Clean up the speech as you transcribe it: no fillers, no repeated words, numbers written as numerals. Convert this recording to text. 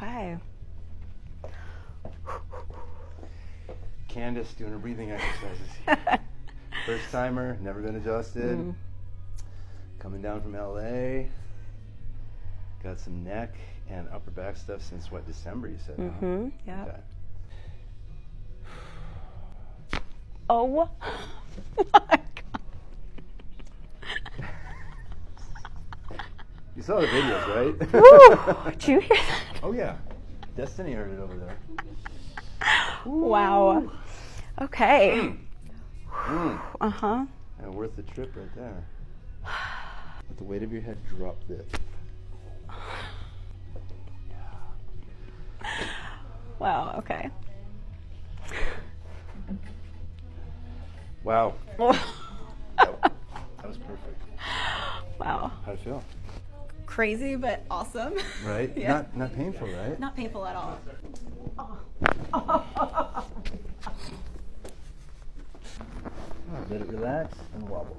Okay. Candace doing her breathing exercises here. First timer, never been adjusted. Coming down from LA. Got some neck and upper back stuff since what, December you said? Mm-hmm. Yeah. Okay. Oh my God. You saw the videos, right? Woo! Did you hear that? Oh yeah. Destiny heard it over there. Wow. Okay. Uh-huh. And worth the trip right there. Let the weight of your head drop this. Wow, okay. Wow. That was perfect. Wow. How'd it feel? Crazy, but awesome. Right? Yeah. Not painful, right? Not painful at all. Let it relax and wobble.